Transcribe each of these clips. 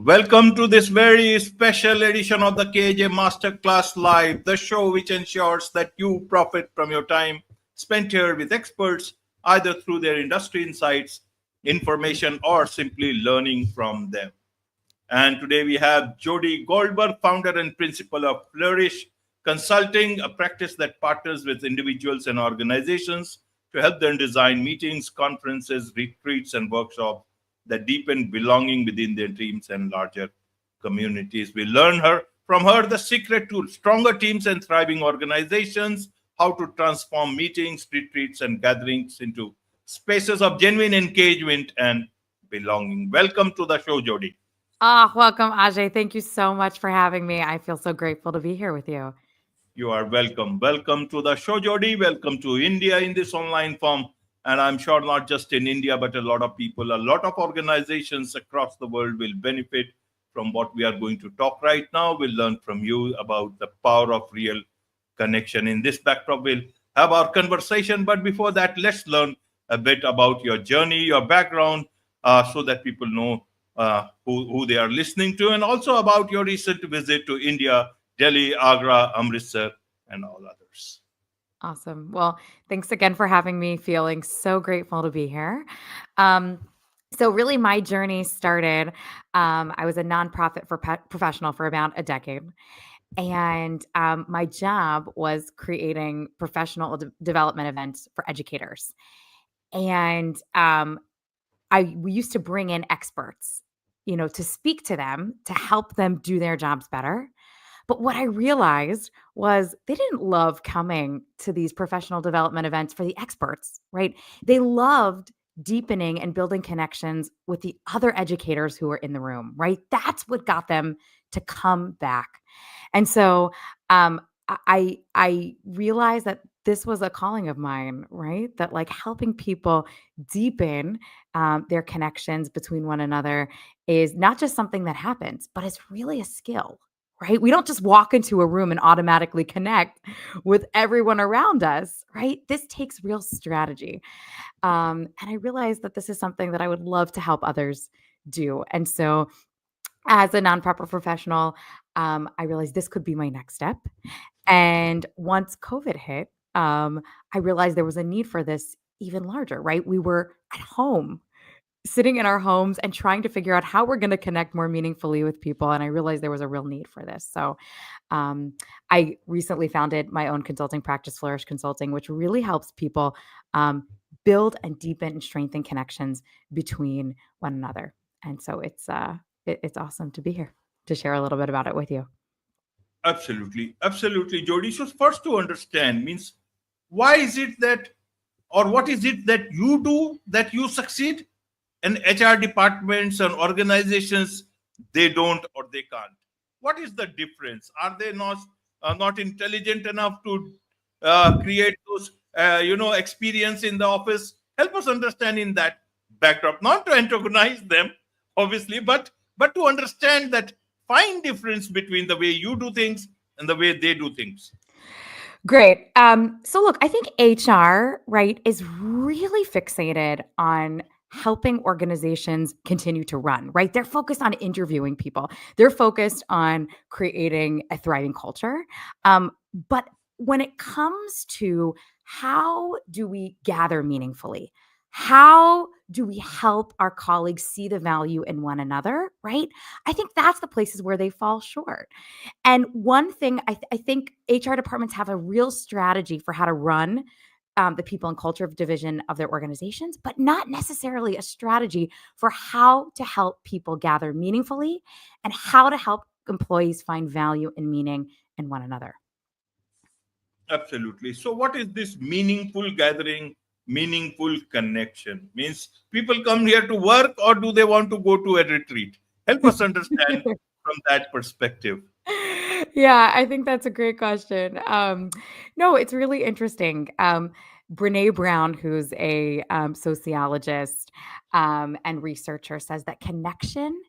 Welcome to this very special edition of the KJ Masterclass Live, the show which ensures that you profit from your time spent here with experts, either through their industry insights, information, or simply learning from them. And today we have Jodie Goldberg, founder and principal of Flourish Consulting, a practice that partners with individuals and organizations to help them design meetings, conferences, retreats, and workshops that deepen belonging within their teams and larger communities. We learn from her the secret to stronger teams and thriving organizations, how to transform meetings, retreats, and gatherings into spaces of genuine engagement and belonging. Welcome to the show, Jodie. Welcome, Ajay. Thank you so much for having me. I feel so grateful to be here with you. You are welcome. Welcome to the show, Jodie. Welcome to India in this online form. And I'm sure not just in India, but a lot of people, a lot of organizations across the world will benefit from what we are going to talk right now. We'll learn from you about the power of real connection. In this backdrop, we'll have our conversation. But before that, let's learn a bit about your journey, your background, so that people know who they are listening to, and also about your recent visit to India, Delhi, Agra, Amritsar, and all others. Awesome. Well, thanks again for having me. Feeling so grateful to be here. Um, so really my journey started, I was a nonprofit professional for about a decade. And my job was creating professional development events for educators. And we used to bring in experts, to speak to them, to help them do their jobs better. But what I realized was they didn't love coming to these professional development events for the experts, right? They loved deepening and building connections with the other educators who were in the room, right? That's what got them to come back. And so I realized that this was a calling of mine, right? That like helping people deepen their connections between one another is not just something that happens, but it's really a skill, right? We don't just walk into a room and automatically connect with everyone around us, right? This takes real strategy. And I realized that this is something that I would love to help others do. And so as a nonprofit professional, I realized this could be my next step. And once COVID hit, I realized there was a need for this even larger, right? We were at home, sitting in our homes and trying to figure out how we're going to connect more meaningfully with people. And I realized there was a real need for this. So I recently founded my own consulting practice, Flourish Consulting, which really helps people build and deepen and strengthen connections between one another. And so it's awesome to be here to share a little bit about it with you. Absolutely, absolutely, Jodie. So first to understand means why is it that, or what is it that you do that you succeed, and HR departments and organizations they don't or they can't. What is the difference? Are they not intelligent enough to create those experience in the office? Help us understand in that backdrop, not to antagonize them, obviously, but to understand that fine difference between the way you do things and the way they do things. Great. So look, I think HR, right, is really fixated on helping organizations continue to run, right? They're focused on interviewing people. They're focused on creating a thriving culture. But when it comes to how do we gather meaningfully? How do we help our colleagues see the value in one another, right? I think that's the places where they fall short. And one thing I think HR departments have a real strategy for how to run the people and culture of division of their organizations, but not necessarily a strategy for how to help people gather meaningfully and how to help employees find value and meaning in one another. Absolutely. So what is this meaningful gathering, meaningful connection? Means people come here to work or do they want to go to a retreat? Help us understand from that perspective. Yeah, I think that's a great question. No, it's really interesting. Brene Brown, who's a sociologist and researcher, says that connection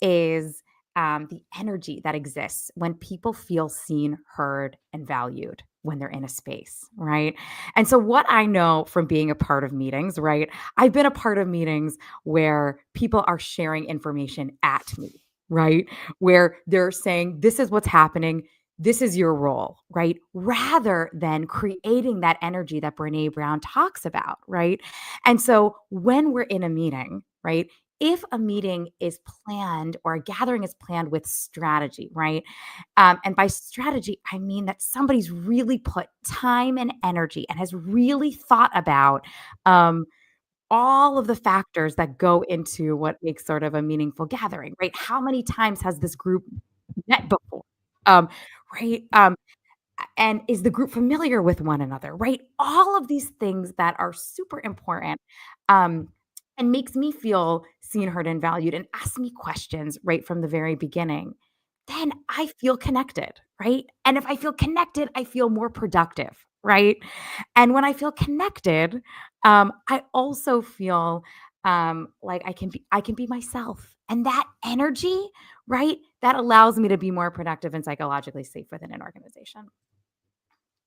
is the energy that exists when people feel seen, heard, and valued when they're in a space, right? And so, what I know from being a part of meetings, right? I've been a part of meetings where people are sharing information at me, right? Where they're saying, this is what's happening. This is your role, right? Rather than creating that energy that Brene Brown talks about, right? And so when we're in a meeting, right? If a meeting is planned or a gathering is planned with strategy, right? And by strategy, I mean that somebody's really put time and energy and has really thought about um, all of the factors that go into what makes sort of a meaningful gathering, right? How many times has this group met before? Um, right? And is the group familiar with one another, right? All of these things that are super important um, and makes me feel seen, heard, and valued and ask me questions right from the very beginning. Then I feel connected, right? And if I feel connected, I feel more productive, right? And when I feel connected, I also feel like I can be myself, and that energy, right? That allows me to be more productive and psychologically safe within an organization.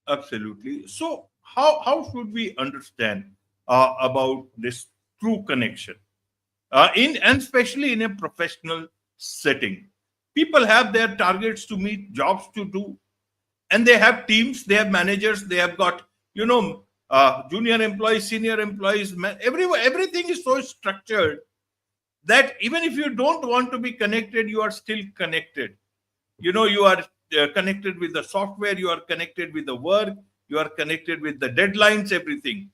Absolutely. So, how should we understand about this true connection? In and especially in a professional setting, people have their targets to meet, jobs to do, and they have teams, they have managers, they have got junior employees, senior employees. Everything is so structured that even if you don't want to be connected, you are still connected. You are connected with the software, you are connected with the work, you are connected with the deadlines, everything,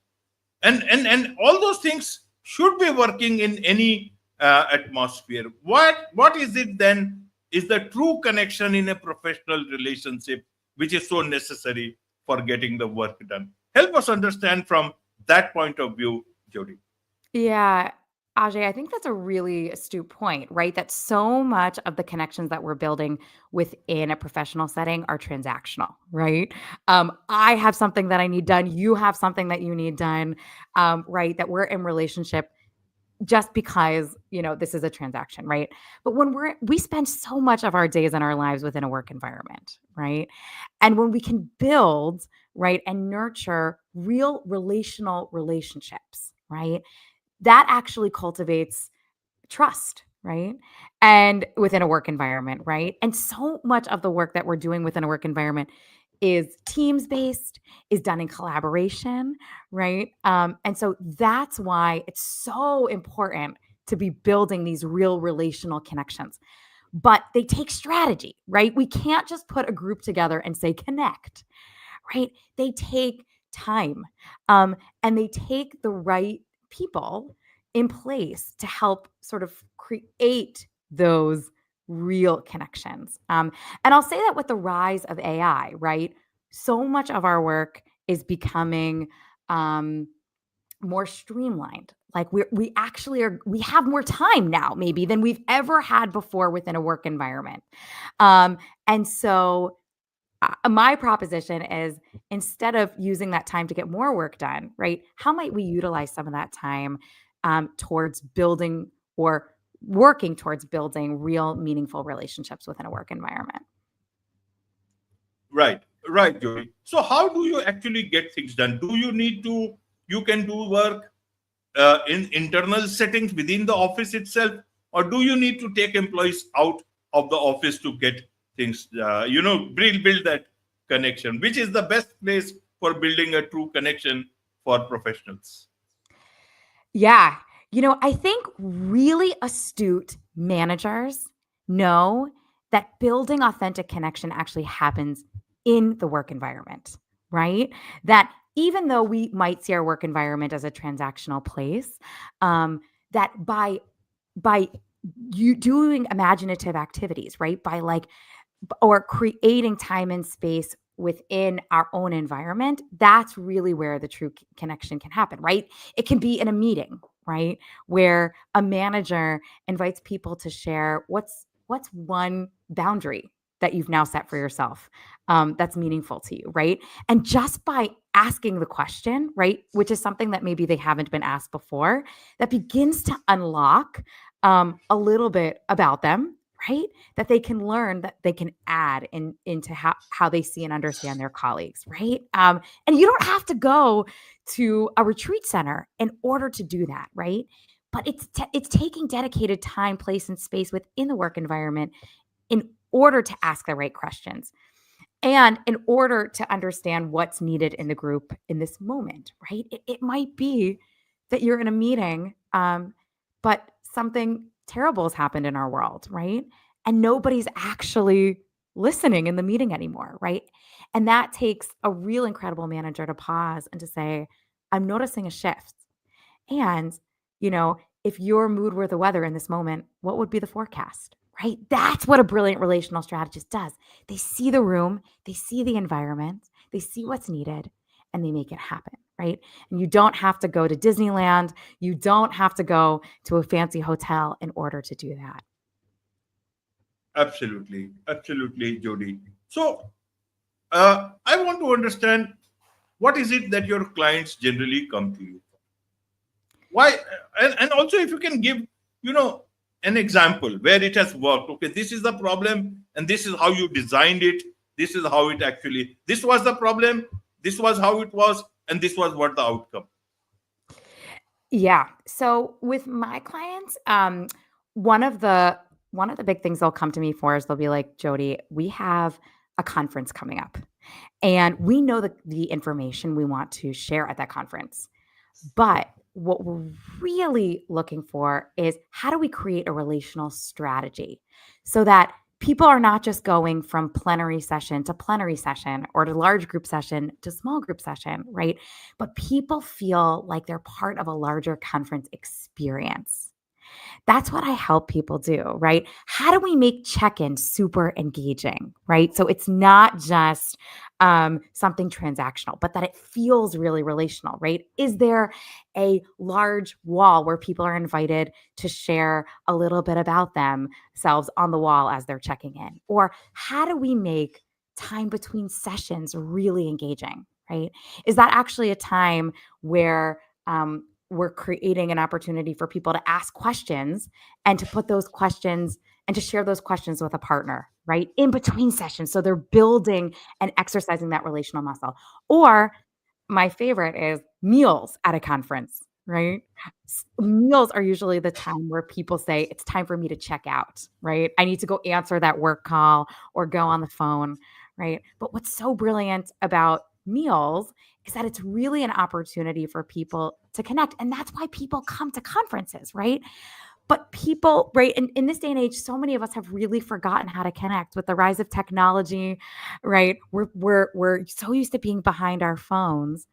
and all those things should be working in any atmosphere. What is it then is the true connection in a professional relationship, which is so necessary for getting the work done? Help us understand from that point of view, Jody. Yeah. Ajay, I think that's a really astute point, right? That so much of the connections that we're building within a professional setting are transactional, right? I have something that I need done. You have something that you need done, right? That we're in relationship just because, this is a transaction, right? But when we spend so much of our days and our lives within a work environment, right? And when we can build, right, and nurture real relational relationships, right? That actually cultivates trust, right? And within a work environment, right? And so much of the work that we're doing within a work environment is teams based, is done in collaboration, right? And so that's why it's so important to be building these real relational connections. But they take strategy, right? We can't just put a group together and say connect, right? They take time, and they take the right people in place to help sort of create those real connections. And I'll say that with the rise of AI, right? So much of our work is becoming um, more streamlined. Like we actually we have more time now, maybe than we've ever had before within a work environment. And so my proposition is, instead of using that time to get more work done, right? How might we utilize some of that time towards building or working towards building real meaningful relationships within a work environment? Right, right, Jody. So, how do you actually get things done? Do you need to? You can do work in internal settings within the office itself, or do you need to take employees out of the office to get things? Build that connection. Which is the best place for building a true connection for professionals? Yeah. I think really astute managers know that building authentic connection actually happens in the work environment, right? That even though we might see our work environment as a transactional place, that by you doing imaginative activities, right? By like or creating time and space within our own environment, that's really where the true connection can happen, right? It can be in a meeting, right? Where a manager invites people to share what's one boundary that you've now set for yourself, that's meaningful to you, right? And just by asking the question, right, which is something that maybe they haven't been asked before, that begins to unlock a little bit about them, right? That they can learn, that they can add into how they see and understand their colleagues, right? And you don't have to go to a retreat center in order to do that, right? but it's taking dedicated time, place, and space within the work environment in order to ask the right questions and in order to understand what's needed in the group in this moment, right? It might be that you're in a meeting, but something terrible has happened in our world, right? And nobody's actually listening in the meeting anymore, right? And that takes a real incredible manager to pause and to say, I'm noticing a shift. And, you know, if your mood were the weather in this moment, what would be the forecast? Right? That's what a brilliant relational strategist does. They see the room, they see the environment, they see what's needed, and they make it happen. Right? And you don't have to go to Disneyland. You don't have to go to a fancy hotel in order to do that. Absolutely, absolutely, Jody. So, I want to understand what is it that your clients generally come to you for? Why? And also, if you can give, you know, an example where it has worked. Okay, this is the problem, and this is how you designed it. This is how it actually. This was the problem. This was how it was, and this was what the outcome. Yeah. So with my clients, one of the one of the big things they'll come to me for is they'll be like, Jody, we have a conference coming up. And we know the information we want to share at that conference. But what we're really looking for is how do we create a relational strategy so that people are not just going from plenary session to plenary session or to large group session to small group session, right? But people feel like they're part of a larger conference experience. That's what I help people do, right? How do we make check-in super engaging, right? So it's not just something transactional, but that it feels really relational, right? Is there a large wall where people are invited to share a little bit about themselves on the wall as they're checking in? Or how do we make time between sessions really engaging, right? Is that actually a time where we're creating an opportunity for people to ask questions and to put those questions and to share those questions with a partner, right? In between sessions. So they're building and exercising that relational muscle. Or my favorite is meals at a conference, right? Meals are usually the time where people say, it's time for me to check out, right? I need to go answer that work call or go on the phone, right? But what's so brilliant about meals is that it's really an opportunity for people to connect. And that's why people come to conferences, right? But people, right, in this day and age, so many of us have really forgotten how to connect with the rise of technology, right? We're so used to being behind our phones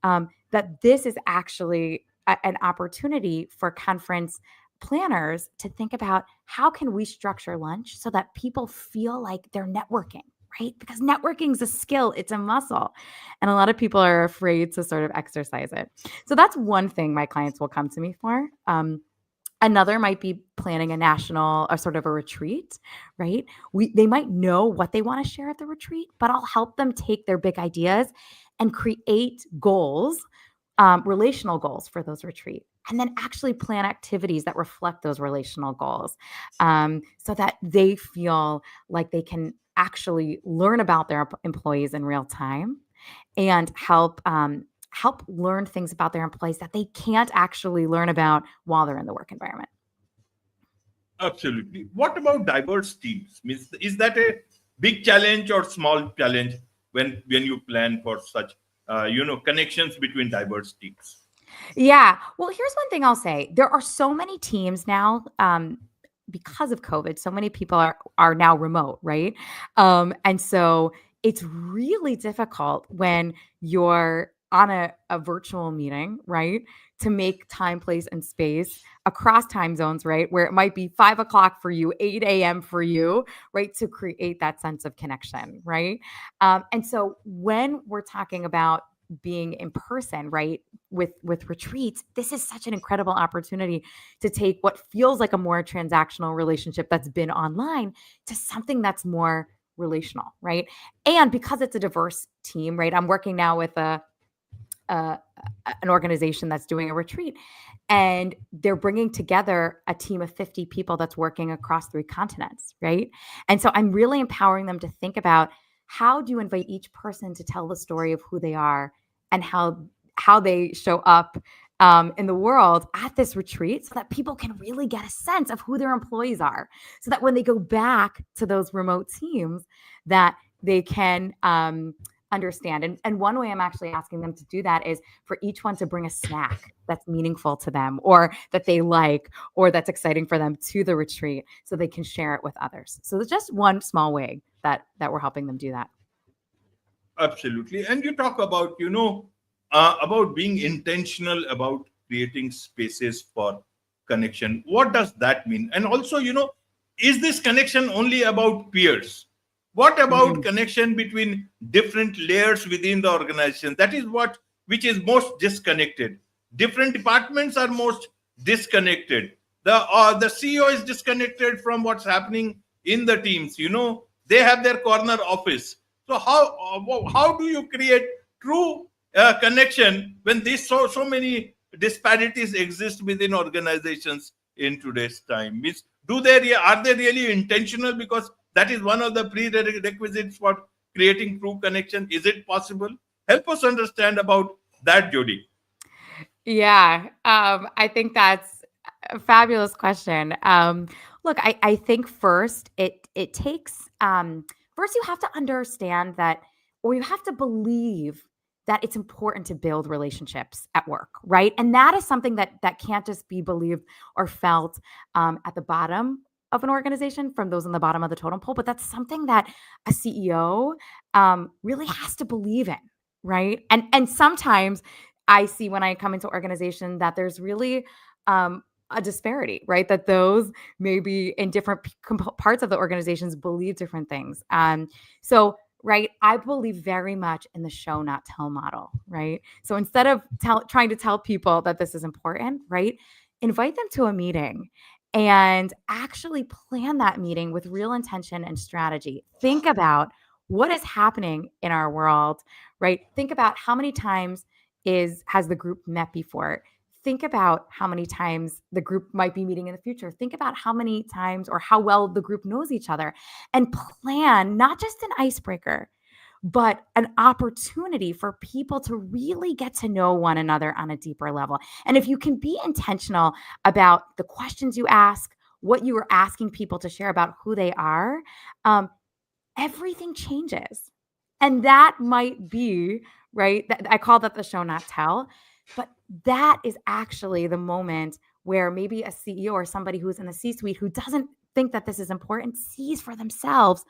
that this is actually an opportunity for conference planners to think about how can we structure lunch so that people feel like they're networking, right? Because networking is a skill, it's a muscle. And a lot of people are afraid to sort of exercise it. So that's one thing my clients will come to me for. Another might be planning a national or sort of a retreat, right? They might know what they want to share at the retreat, but I'll help them take their big ideas and create goals, relational goals for those retreats, and then actually plan activities that reflect those relational goals, so that they feel like they can actually learn about their employees in real time and help learn things about their employees that they can't actually learn about while they're in the work environment. Absolutely. What about diverse teams? Means is that a big challenge or small challenge when you plan for such connections between diverse teams? Yeah. Well, here's one thing I'll say. There are so many teams now, because of COVID, so many people are now remote, right? And so it's really difficult when you're on a virtual meeting, right? To make time, place, and space across time zones, right? Where it might be 5 o'clock for you, 8 a.m. for you, right? To create that sense of connection, right? And so when we're talking about being in person, right, with retreats, this is such an incredible opportunity to take what feels like a more transactional relationship that's been online to something that's more relational, right? And because it's a diverse team, right? I'm working now with a an organization that's doing a retreat, and they're bringing together a team of 50 people that's working across 3 continents, right? And so I'm really empowering them to think about how do you invite each person to tell the story of who they are and how they show up in the world at this retreat so that people can really get a sense of who their employees are, so that when they go back to those remote teams, that they can understand. And one way I'm actually asking them to do that is for each one to bring a snack that's meaningful to them or that they like or that's exciting for them to the retreat so they can share it with others. So it's just one small way that we're helping them do that. Absolutely. And you talk about, about being intentional about creating spaces for connection. What does that mean? And also, is this connection only about peers? What about Mhm. connection between different layers within the organization? That is which is most disconnected. Different departments are most disconnected. The CEO is disconnected from what's happening in the teams. They have their corner office. So how do you create true connection when these so many disparities exist within organizations in today's time? Means are they really intentional? Because that is one of the prerequisites for creating true connection. Is it possible? Help us understand about that, Jody. Yeah, I think that's a fabulous question. Look, I think first it takes first you have to understand that, or you have to believe that it's important to build relationships at work, right? And that is something that can't just be believed or felt at the bottom of an organization from those on the bottom of the totem pole, but that's something that a CEO really has to believe in, right? And sometimes I see when I come into organization that there's really a disparity, right? That those maybe in different parts of the organizations believe different things. So, right, I believe very much in the show not tell model, right? So instead of trying to tell people that this is important, right, invite them to a meeting and actually plan that meeting with real intention and strategy. Think about what is happening in our world, right? Think about how many times has the group met before. Think about how many times the group might be meeting in the future. Think about how many times or how well the group knows each other and plan not just an icebreaker, but an opportunity for people to really get to know one another on a deeper level. And if you can be intentional about the questions you ask, what you are asking people to share about who they are, um, everything changes. And that might be, right? I call that the show, not tell. But that is actually the moment where maybe a CEO or somebody who's in the C suite who doesn't think that this is important sees for themselves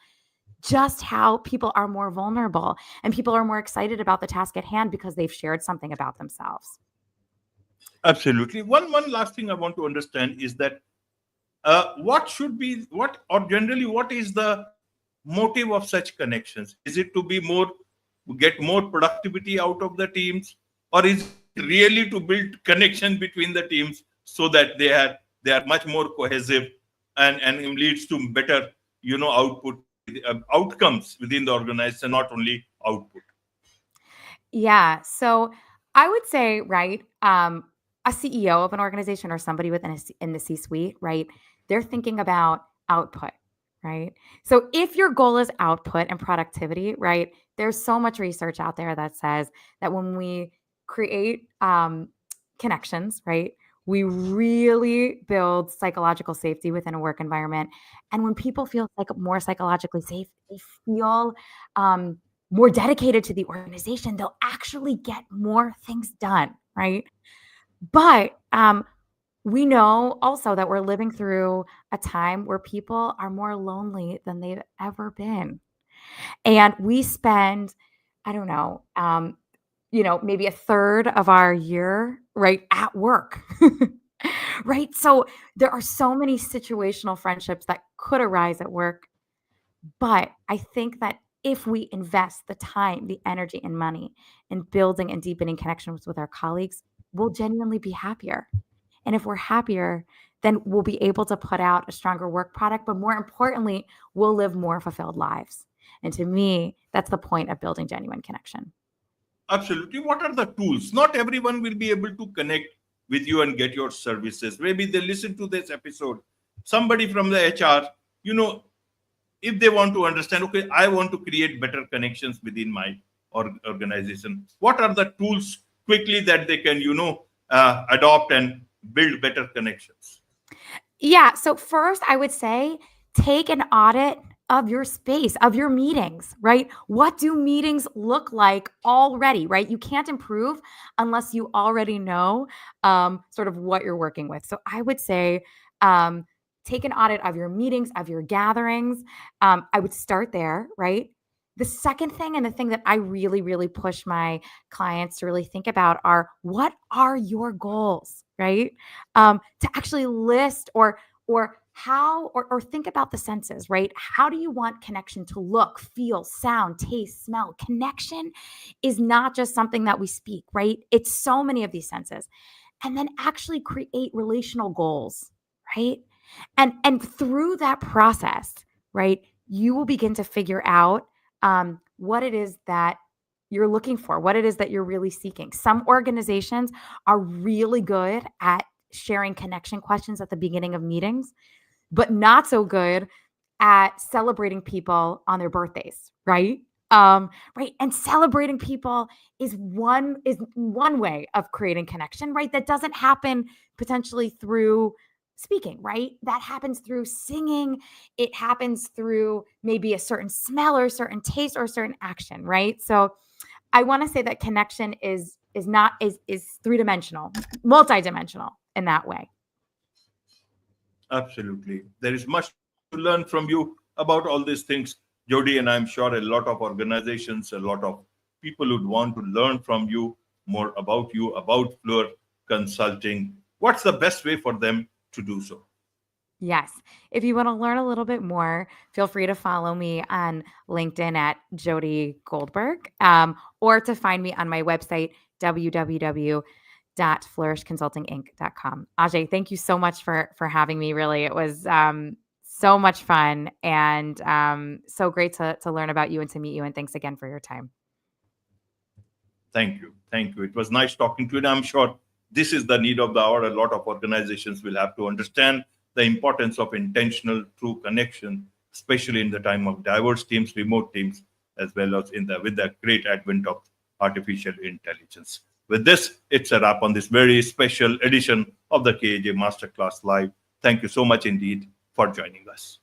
just how people are more vulnerable and people are more excited about the task at hand because they've shared something about themselves. Absolutely. One last thing I want to understand is that what should be what or generally what is the motive of such connections? Is it to be more get more productivity out of the teams, or is it really to build connection between the teams so that they are much more cohesive and it leads to better output outcomes within the organization, not only output? Yeah. So I would say, right, a CEO of an organization or somebody within in the C-suite, right, they're thinking about output, right? So if your goal is output and productivity, right, there's so much research out there that says that when we create connections, right, we really build psychological safety within a work environment. And when people feel like more psychologically safe, they feel more dedicated to the organization, they'll actually get more things done, right? But we know also that we're living through a time where people are more lonely than they've ever been. And we spend, I don't know, maybe a third of our year, right, at work. Right. So there are so many situational friendships that could arise at work. But I think that if we invest the time, the energy, and money in building and deepening connections with our colleagues, we'll genuinely be happier. And if we're happier, then we'll be able to put out a stronger work product. But more importantly, we'll live more fulfilled lives. And to me, that's the point of building genuine connection. Absolutely. What are the tools? Not everyone will be able to connect with you and get your services. Maybe they listen to this episode. Somebody from the HR, you know, if they want to understand, okay, I want to create better connections within my organization. What are the tools quickly that they can, adopt and build better connections? Yeah. So, first, I would say take an audit of your space, of your meetings, right? What do meetings look like already, right? You can't improve unless you already know sort of what you're working with. So, I would say, um, take an audit of your meetings, of your gatherings. I would start there, right? The second thing, and the thing that I really, really push my clients to really think about, are what are your goals, right? To actually list or how or think about the senses, right? How do you want connection to look, feel, sound, taste, smell? Connection is not just something that we speak, right? It's so many of these senses. And then actually create relational goals, right? And through that process, right, you will begin to figure out what it is that you're looking for, what it is that you're really seeking. Some organizations are really good at sharing connection questions at the beginning of meetings, but not so good at celebrating people on their birthdays, right? Right. And celebrating people is one way of creating connection, right? That doesn't happen potentially through speaking, right? That happens through singing. It happens through maybe a certain smell or a certain taste or a certain action, right? So I want to say that connection is three-dimensional, multidimensional in that way. Absolutely. There is much to learn from you about all these things, Jody, and I'm sure a lot of organizations, a lot of people would want to learn from you more about you, about Fluor Consulting. What's the best way for them to do so? Yes. If you want to learn a little bit more, feel free to follow me on LinkedIn at Jodie Goldberg, or to find me on my website, www.flourishconsultinginc.com. Ajay, thank you so much for having me. Really, it was so much fun and so great to learn about you and to meet you. And thanks again for your time. Thank you. Thank you. It was nice talking to you. And I'm sure this is the need of the hour. A lot of organizations will have to understand the importance of intentional, true connection, especially in the time of diverse teams, remote teams, as well as with the great advent of artificial intelligence. With this, it's a wrap on this very special edition of the KAJ Masterclass Live. Thank you so much indeed for joining us.